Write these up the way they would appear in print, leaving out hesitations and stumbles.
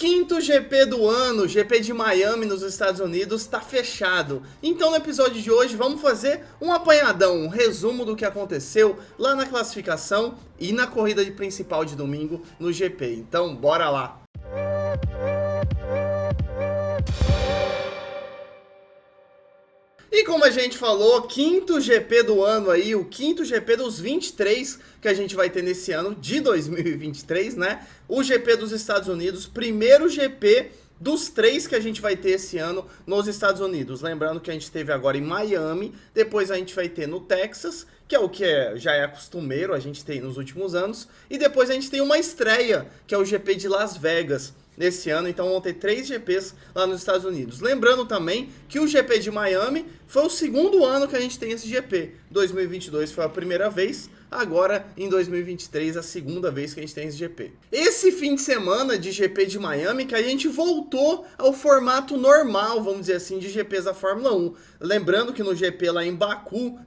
quinto GP do ano, GP de Miami nos Estados Unidos, está fechado. Então no episódio de hoje vamos fazer um apanhadão, um resumo do que aconteceu lá na classificação e na corrida principal de domingo no GP. Então bora lá! E como a gente falou, quinto GP do ano aí, o quinto GP dos 23 que a gente vai ter nesse ano de 2023, né? O GP dos Estados Unidos, primeiro GP dos 3 que a gente vai ter esse ano nos Estados Unidos. Lembrando que a gente teve agora em Miami, depois a gente vai ter no Texas, que é o que já é costumeiro a gente ter nos últimos anos, e depois a gente tem uma estreia, que é o GP de Las Vegas, nesse ano, então vão ter 3 GPs lá nos Estados Unidos. Lembrando também que o GP de Miami foi o segundo ano que a gente tem esse GP. 2022 foi a primeira vez, agora em 2023 a segunda vez que a gente tem esse GP. Esse fim de semana de GP de Miami que a gente voltou ao formato normal, vamos dizer assim, de GPs da Fórmula 1. Lembrando que no GP lá em Baku,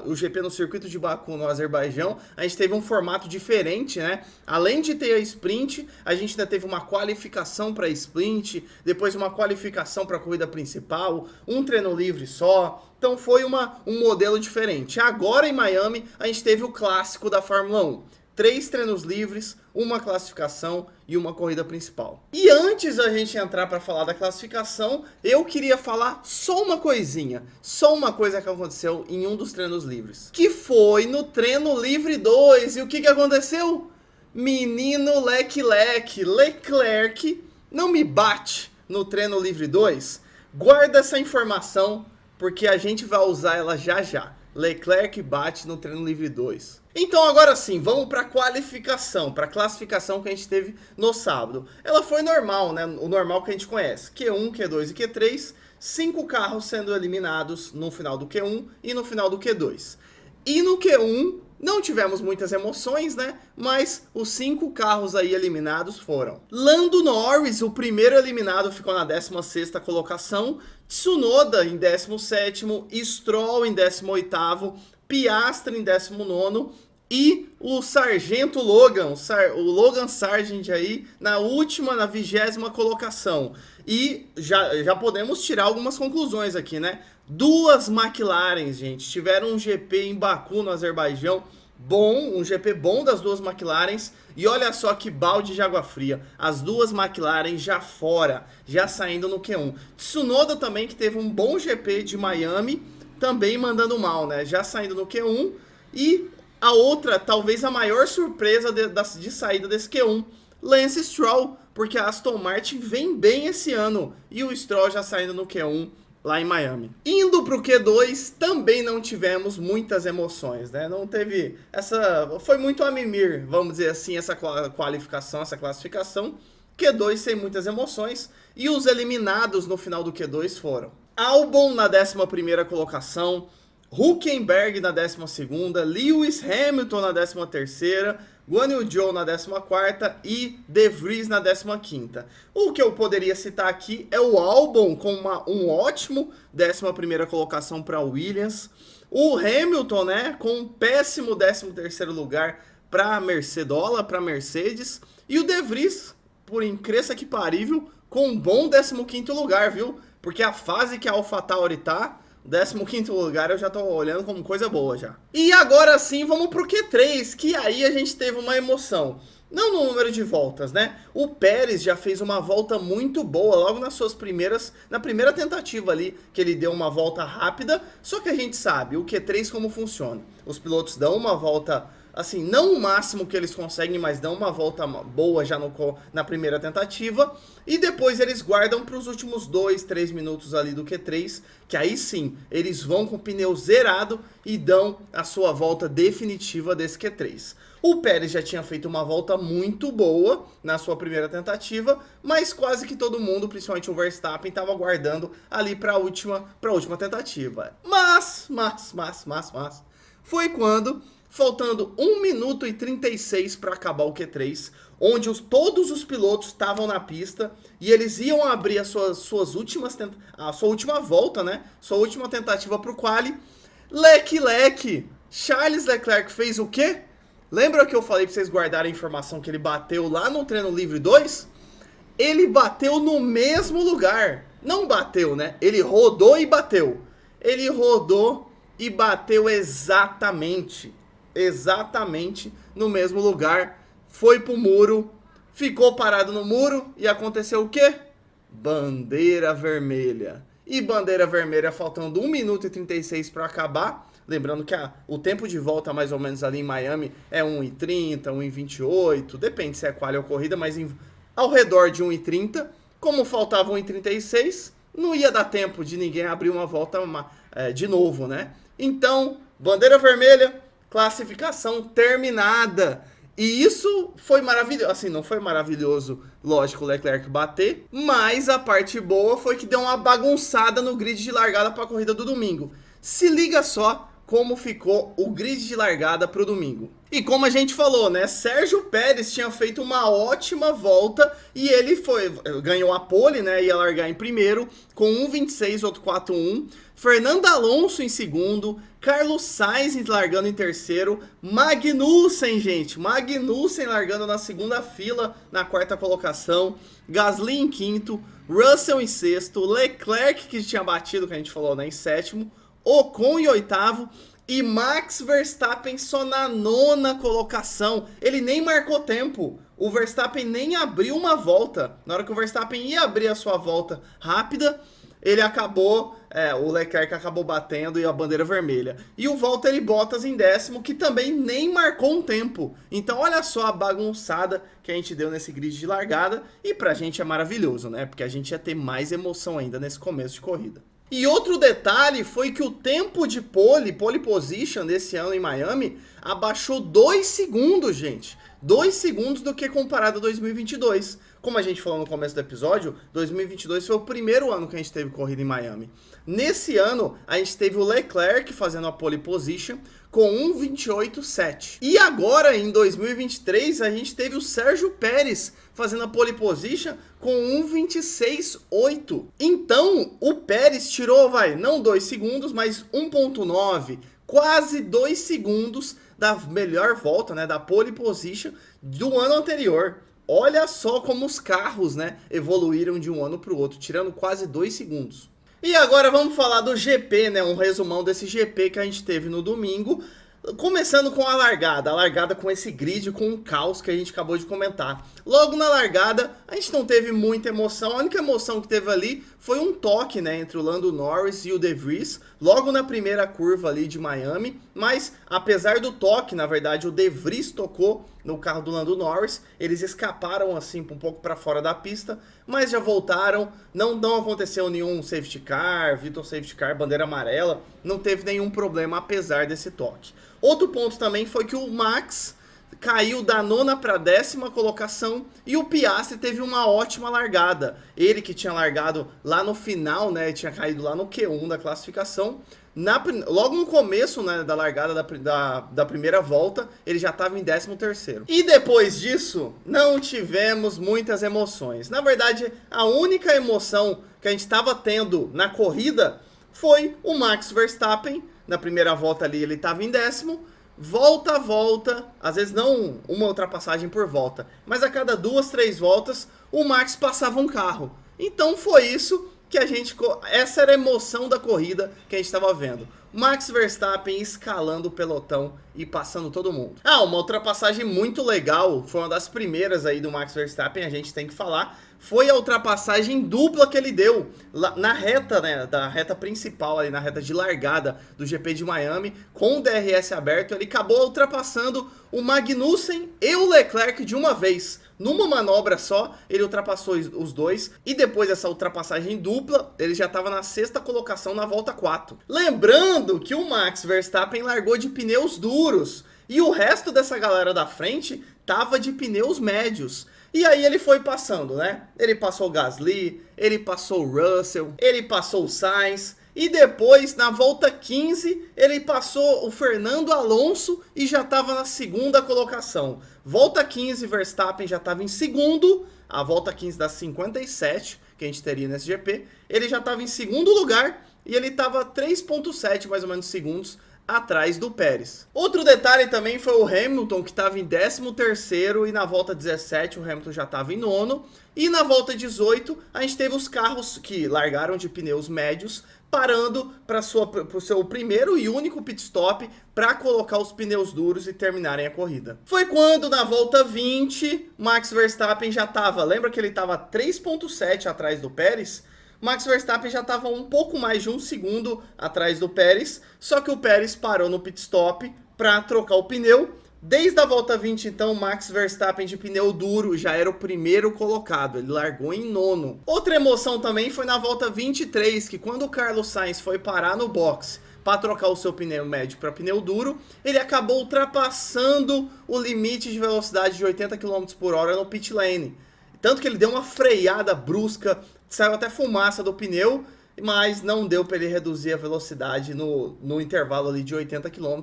o GP no circuito de Baku no Azerbaijão, a gente teve um formato diferente, né? Além de ter a sprint, a gente ainda teve uma qualificação para sprint, depois uma qualificação para a corrida principal, um treino livre só. Então foi um modelo diferente. Agora em Miami a gente teve o clássico da Fórmula 1. 3 treinos livres, uma classificação e uma corrida principal. E antes da gente entrar para falar da classificação, eu queria falar só uma coisinha. Só uma coisa que aconteceu em um dos treinos livres. Que foi no treino livre 2. E o que aconteceu? Menino Leclerc não me bate no treino livre 2. Guarda essa informação, porque a gente vai usar ela já já. Leclerc bate no treino livre 2. Então agora sim, vamos para a qualificação, para a classificação que a gente teve no sábado. Ela foi normal, né? O normal que a gente conhece. Q1, Q2 e Q3, 5 carros sendo eliminados no final do Q1 e no final do Q2. E no Q1 não tivemos muitas emoções, né? Mas os 5 carros aí eliminados foram Lando Norris, o primeiro eliminado, ficou na 16ª colocação. Tsunoda em 17º, Stroll em 18º, Piastri em 19º e o Sargento Logan, o Logan Sargent aí na 20ª colocação. E já podemos tirar algumas conclusões aqui, né? 2 McLaren, gente, tiveram um GP em Baku, no Azerbaijão, bom, um GP bom das 2 McLarens, e olha só que balde de água fria, as 2 McLaren já fora, já saindo no Q1. Tsunoda também, que teve um bom GP de Miami, também mandando mal, né, já saindo no Q1, e a outra, talvez a maior surpresa de saída desse Q1, Lance Stroll, porque a Aston Martin vem bem esse ano, e o Stroll já saindo no Q1, lá em Miami. Indo pro Q2, também não tivemos muitas emoções, né? Não teve foi muito a mimir, vamos dizer assim, essa qualificação, essa classificação. Q2 sem muitas emoções. E os eliminados no final do Q2 foram Albon na 11ª colocação, Hülkenberg na 12ª, Lewis Hamilton na 13ª, Guan Yu Zhou na 14ª e De Vries na 15ª. O que eu poderia citar aqui é o Albon com um ótimo 11ª colocação para Williams, o Hamilton, né, com um péssimo 13º lugar para Mercedes, e o De Vries, por incrível que parível, com um bom 15º lugar, viu? Porque a fase que a AlphaTauri tá, 15º lugar eu já tô olhando como coisa boa já. E agora sim vamos pro Q3, que aí a gente teve uma emoção. Não no número de voltas, né? O Pérez já fez uma volta muito boa logo na primeira tentativa ali, que ele deu uma volta rápida. Só que a gente sabe o Q3 como funciona. Os pilotos dão uma volta, assim, não o máximo que eles conseguem, mas dão uma volta boa já na primeira tentativa. E depois eles guardam para os últimos 2, 3 minutos ali do Q3, que aí sim, eles vão com o pneu zerado e dão a sua volta definitiva desse Q3. O Pérez já tinha feito uma volta muito boa na sua primeira tentativa, mas quase que todo mundo, principalmente o Verstappen, estava aguardando ali para a última tentativa. Mas, foi quando, faltando 1 minuto e 36 para acabar o Q3, onde todos os pilotos estavam na pista e eles iam abrir a sua última volta, né? Sua última tentativa para o quali. Charles Leclerc fez o quê? Lembra que eu falei para vocês guardarem a informação que ele bateu lá no treino livre 2? ele bateu no mesmo lugar. Não bateu, né? Ele rodou e bateu. Ele rodou e bateu exatamente no mesmo lugar. Foi pro muro, ficou parado no muro e aconteceu o quê? Bandeira vermelha. E bandeira vermelha faltando 1 minuto e 36 para acabar. Lembrando que o tempo de volta mais ou menos ali em Miami é 1:30, 1:28, depende se é qual ou corrida, mas ao redor de 1:30. Como faltava 1:36, não ia dar tempo de ninguém abrir uma volta de novo, né? Então, bandeira vermelha, classificação terminada. E isso foi maravilhoso, assim, não foi maravilhoso, lógico, o Leclerc bater, mas a parte boa foi que deu uma bagunçada no grid de largada para a corrida do domingo. Se liga só como ficou o grid de largada para o domingo. E como a gente falou, né, Sérgio Pérez tinha feito uma ótima volta e ele ganhou a pole, né, ia largar em primeiro com 1:26.841, Fernando Alonso em segundo, Carlos Sainz largando em terceiro, Magnussen, gente, Magnussen largando na segunda fila, na quarta colocação, Gasly em quinto, Russell em sexto, Leclerc, que tinha batido, que a gente falou, né, em sétimo, Ocon em oitavo e Max Verstappen só na nona colocação. Ele nem marcou tempo. O Verstappen nem abriu uma volta. Na hora que o Verstappen ia abrir a sua volta rápida, o Leclerc acabou batendo e a bandeira vermelha. E o Valtteri Bottas em décimo, que também nem marcou um tempo. Então olha só a bagunçada que a gente deu nesse grid de largada. E pra gente é maravilhoso, né? Porque a gente ia ter mais emoção ainda nesse começo de corrida. E outro detalhe foi que o tempo de pole position desse ano em Miami abaixou 2 segundos, gente. 2 segundos do que comparado a 2022. Como a gente falou no começo do episódio, 2022 foi o primeiro ano que a gente teve corrida em Miami. Nesse ano, a gente teve o Leclerc fazendo a pole position com 1:28.7. E agora, em 2023, a gente teve o Sérgio Pérez fazendo a pole position com 1:26.8. Então, o Pérez tirou, não 2 segundos, mas 1:9, quase 2 segundos da melhor volta, né, da pole position do ano anterior. Olha só como os carros, né, evoluíram de um ano para o outro, tirando quase 2 segundos. E agora vamos falar do GP, né, um resumão desse GP que a gente teve no domingo. Começando com a largada com esse grid, com o caos que a gente acabou de comentar. Logo na largada, a gente não teve muita emoção, a única emoção que teve ali foi um toque, né, entre o Lando Norris e o De Vries, logo na primeira curva ali de Miami, mas apesar do toque, na verdade, o De Vries tocou no carro do Lando Norris, eles escaparam assim um pouco para fora da pista, mas já voltaram, não aconteceu nenhum safety car, Vitor safety car, bandeira amarela, não teve nenhum problema apesar desse toque. Outro ponto também foi que o Max caiu da 9ª para a 10ª colocação e o Piastri teve uma ótima largada. Ele que tinha largado lá no final, né, tinha caído lá no Q1 da classificação. Logo no começo, né, da largada da primeira volta, ele já estava em 13º. E depois disso, não tivemos muitas emoções. Na verdade, a única emoção que a gente estava tendo na corrida foi o Max Verstappen. Na primeira volta ali ele estava em 10º. Volta a volta, às vezes não uma ultrapassagem por volta, mas a cada 2, 3 voltas o Max passava um carro. Então foi isso que essa era a emoção da corrida que a gente estava vendo. Max Verstappen escalando o pelotão e passando todo mundo. Uma ultrapassagem muito legal, foi uma das primeiras aí do Max Verstappen, a gente tem que falar, foi a ultrapassagem dupla que ele deu na reta, né, da reta principal, ali na reta de largada do GP de Miami, com o DRS aberto, ele acabou ultrapassando o Magnussen e o Leclerc de uma vez. Numa manobra só, ele ultrapassou os dois, e depois dessa ultrapassagem dupla, ele já estava na 6ª colocação na volta 4. Lembrando que o Max Verstappen largou de pneus duros, e o resto dessa galera da frente tava de pneus médios. E aí ele foi passando, né? Ele passou o Gasly, ele passou o Russell, ele passou o Sainz, e depois, na volta 15, ele passou o Fernando Alonso e já estava na 2ª colocação. Volta 15, Verstappen já estava em segundo, a volta 15 das 57, que a gente teria nesse GP, ele já estava em segundo lugar e ele estava 3,7 mais ou menos segundos atrás do Pérez. Outro detalhe também foi o Hamilton, que estava em 13º, e na volta 17 o Hamilton já estava em 9º, e na volta 18 a gente teve os carros que largaram de pneus médios, parando para o seu primeiro e único pit stop para colocar os pneus duros e terminarem a corrida. Foi quando na volta 20 Max Verstappen já estava, lembra que ele estava 3.7 atrás do Pérez? Max Verstappen já estava um pouco mais de 1 segundo atrás do Pérez, só que o Pérez parou no pit stop para trocar o pneu. Desde a volta 20, então, Max Verstappen de pneu duro já era o primeiro colocado, ele largou em 9º. Outra emoção também foi na volta 23, que quando o Carlos Sainz foi parar no box para trocar o seu pneu médio para pneu duro, ele acabou ultrapassando o limite de velocidade de 80 km por hora no pit lane. Tanto que ele deu uma freada brusca, saiu até fumaça do pneu, mas não deu para ele reduzir a velocidade no intervalo ali de 80 km.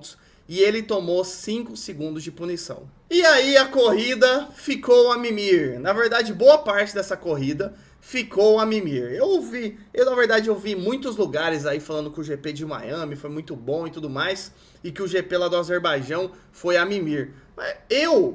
E ele tomou 5 segundos de punição. E aí a corrida ficou a mimir. Na verdade, boa parte dessa corrida ficou a mimir. Eu na verdade ouvi muitos lugares aí falando que o GP de Miami foi muito bom e tudo mais, e que o GP lá do Azerbaijão foi a mimir.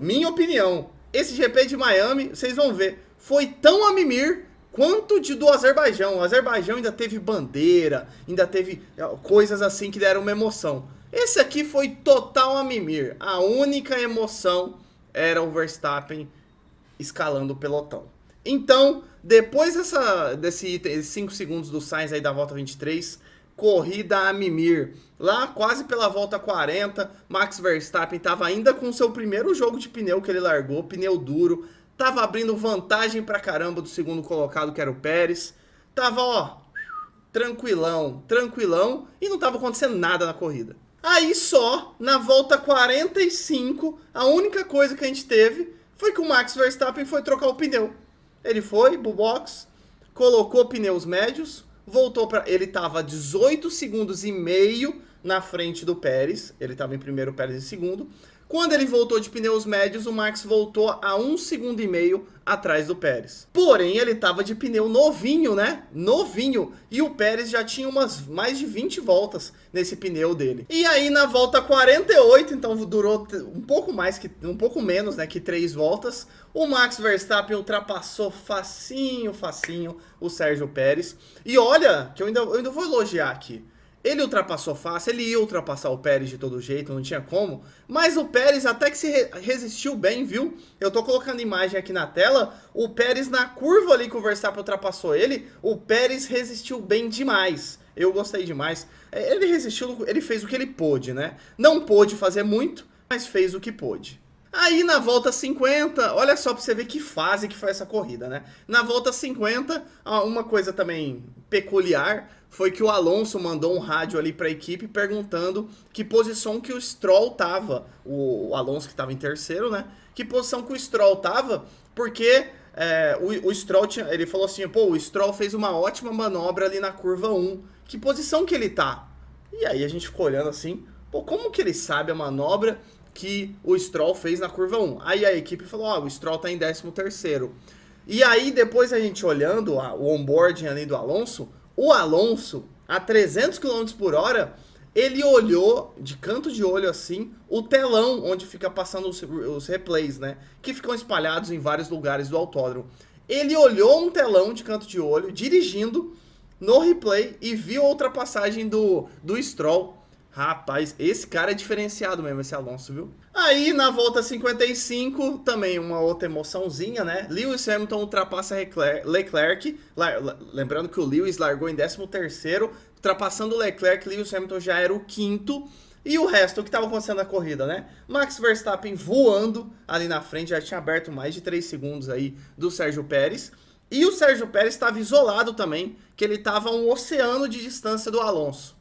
Minha opinião, esse GP de Miami, vocês vão ver, foi tão a mimir quanto do Azerbaijão. O Azerbaijão ainda teve bandeira, ainda teve coisas assim que deram uma emoção. Esse aqui foi total a mimir. A única emoção era o Verstappen escalando o pelotão. Então, depois desses 5 segundos do Sainz aí da volta 23, corrida a mimir. Lá quase pela volta 40, Max Verstappen estava ainda com o seu primeiro jogo de pneu que ele largou, pneu duro. Tava abrindo vantagem pra caramba do segundo colocado, que era o Pérez. Tava, tranquilão, e não tava acontecendo nada na corrida. Aí só, na volta 45, a única coisa que a gente teve foi que o Max Verstappen foi trocar o pneu. Ele foi pro box, colocou pneus médios, voltou para... Ele tava 18 segundos e meio na frente do Pérez. Ele tava em primeiro, o Pérez em segundo. Quando ele voltou de pneus médios, o Max voltou a 1,5 segundos atrás do Pérez. Porém, ele estava de pneu novinho, né? Novinho. E o Pérez já tinha mais de 20 voltas nesse pneu dele. E aí, na volta 48, então durou um pouco menos, né, que 3 voltas, o Max Verstappen ultrapassou facinho o Sérgio Pérez. E olha, que eu ainda vou elogiar aqui. Ele ultrapassou fácil, ele ia ultrapassar o Pérez de todo jeito, não tinha como. Mas o Pérez até que se resistiu bem, viu? Eu tô colocando imagem aqui na tela. O Pérez na curva ali que o Verstappen ultrapassou ele, o Pérez resistiu bem demais. Eu gostei demais. Ele resistiu, ele fez o que ele pôde, né? Não pôde fazer muito, mas fez o que pôde. Aí na volta 50, olha só pra você ver que fase que foi essa corrida, né? Na volta 50, uma coisa também peculiar foi que o Alonso mandou um rádio ali pra equipe perguntando que posição que o Stroll tava. O Alonso que tava em terceiro, né? Que posição que o Stroll tava, porque o Stroll ele falou assim, pô, o Stroll fez uma ótima manobra ali na curva 1. Que posição que ele tá? E aí a gente ficou olhando assim, pô, como que ele sabe a manobra que o Stroll fez na curva 1? Aí a equipe falou, o Stroll tá em 13º. E aí depois a gente olhando o onboarding ali do Alonso, o Alonso, a 300 km por hora, ele olhou, de canto de olho assim, o telão onde fica passando os replays, né? Que ficam espalhados em vários lugares do autódromo. Ele olhou um telão de canto de olho, dirigindo no replay, e viu a ultrapassagem do Stroll. Rapaz, esse cara é diferenciado mesmo, esse Alonso, viu? Aí, na volta 55, também uma outra emoçãozinha, né? Lewis Hamilton ultrapassa Leclerc. Lembrando que o Lewis largou em 13º. Ultrapassando o Leclerc, Lewis Hamilton já era o 5º. E o resto, o que estava acontecendo na corrida, né? Max Verstappen voando ali na frente, já tinha aberto mais de 3 segundos aí do Sérgio Pérez. E o Sérgio Pérez estava isolado também, que ele estava a um oceano de distância do Alonso,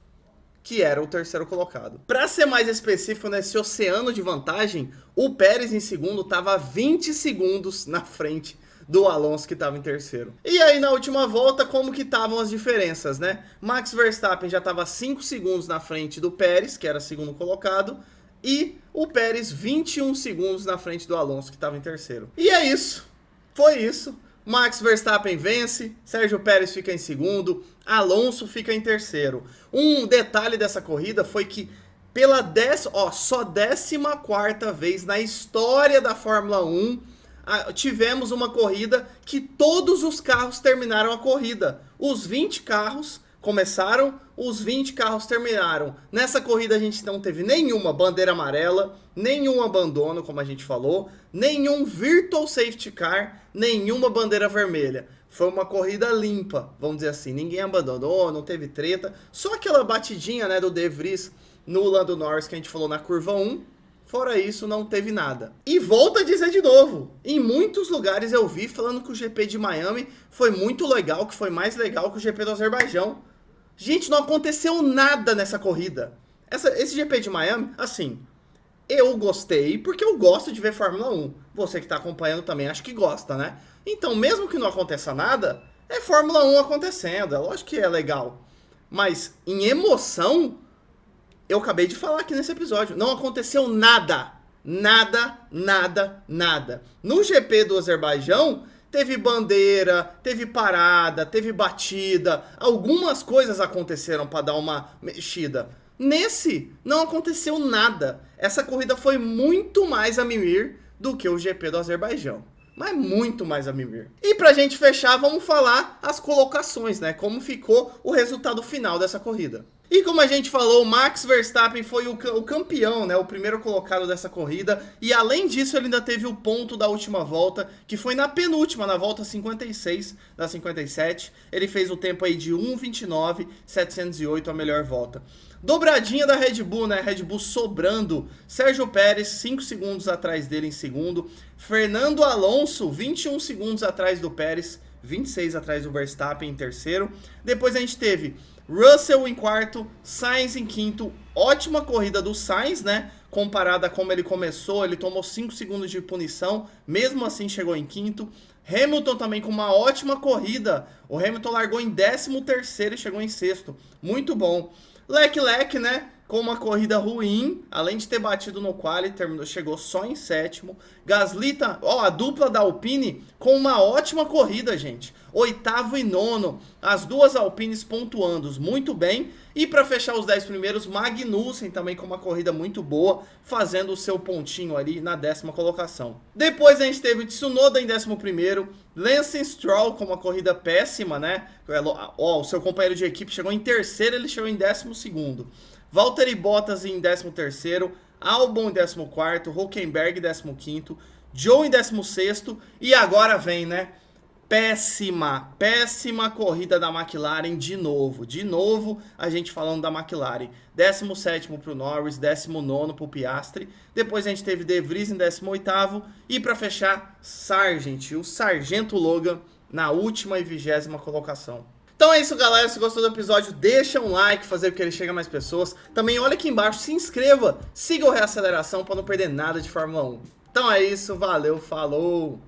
que era o terceiro colocado. Para ser mais específico, nesse oceano de vantagem, o Pérez em segundo estava 20 segundos na frente do Alonso, que estava em terceiro. E aí na última volta, como que estavam as diferenças, né? Max Verstappen já estava 5 segundos na frente do Pérez, que era segundo colocado, e o Pérez 21 segundos na frente do Alonso, que estava em terceiro. E é isso. Foi isso. Max Verstappen vence, Sérgio Pérez fica em segundo, Alonso fica em terceiro. Um detalhe dessa corrida foi que só 14ª vez na história da Fórmula 1 tivemos uma corrida que todos os carros terminaram a corrida. Os 20 carros começaram, os 20 carros terminaram. Nessa corrida a gente não teve nenhuma bandeira amarela, nenhum abandono, como a gente falou, nenhum virtual safety car, nenhuma bandeira vermelha. Foi uma corrida limpa, vamos dizer assim. Ninguém abandonou, não teve treta. Só aquela batidinha, né, do De Vries no Lando Norris que a gente falou na curva 1. Fora isso, não teve nada. E volto a dizer de novo, em muitos lugares eu vi falando que o GP de Miami foi muito legal, que foi mais legal que o GP do Azerbaijão. Gente, não aconteceu nada nessa corrida. Esse GP de Miami, assim, eu gostei porque eu gosto de ver Fórmula 1. Você que está acompanhando também acho que gosta, né? Então, mesmo que não aconteça nada, é Fórmula 1 acontecendo. É lógico que é legal. Mas em emoção, eu acabei de falar aqui nesse episódio, não aconteceu nada. Nada, nada, nada. No GP do Azerbaijão, teve bandeira, teve parada, teve batida. Algumas coisas aconteceram para dar uma mexida. Nesse, não aconteceu nada. Essa corrida foi muito mais a mimir do que o GP do Azerbaijão. Mas muito mais a mimir. E pra gente fechar, vamos falar as colocações, né? Como ficou o resultado final dessa corrida. E como a gente falou, Max Verstappen foi o campeão, né? O primeiro colocado dessa corrida. E além disso, ele ainda teve o ponto da última volta, que foi na penúltima, na volta 56 da 57. Ele fez o tempo aí de 1:29.708, a melhor volta. Dobradinha da Red Bull, né? Red Bull sobrando. Sérgio Pérez, 5 segundos atrás dele em segundo. Fernando Alonso, 21 segundos atrás do Pérez. 26 atrás do Verstappen em terceiro. Depois a gente teve Russell em quarto, Sainz em quinto. Ótima corrida do Sainz, né? Comparada a como ele começou, ele tomou 5 segundos de punição. Mesmo assim chegou em quinto. Hamilton também com uma ótima corrida. O Hamilton largou em 13º e chegou em sexto. Muito bom. Leclerc, né, com uma corrida ruim, além de ter batido no quali, chegou só em sétimo. Gasly, a dupla da Alpine com uma ótima corrida, gente. 8º e 9º, as duas Alpines pontuando muito bem. E para fechar os 10 primeiros, Magnussen também com uma corrida muito boa, fazendo o seu pontinho ali na 10ª colocação. Depois a gente teve Tsunoda em 11º, Lance Stroll com uma corrida péssima, né? O seu companheiro de equipe chegou em terceiro, ele chegou em 12º. Valtteri Bottas em 13º, Albon em 14º, Hülkenberg em 15º, Zhou em 16º e agora vem, né? Péssima corrida da McLaren de novo. De novo a gente falando da McLaren. 17º para o Norris, 19º para o Piastri. Depois a gente teve De Vries em 18º. E para fechar, o Sargento Logan na última e 20ª colocação. Então é isso, galera. Se gostou do episódio, deixa um like, fazer com que ele chegue a mais pessoas. Também olha aqui embaixo, se inscreva, siga o Reaceleração para não perder nada de Fórmula 1. Então é isso, valeu, falou!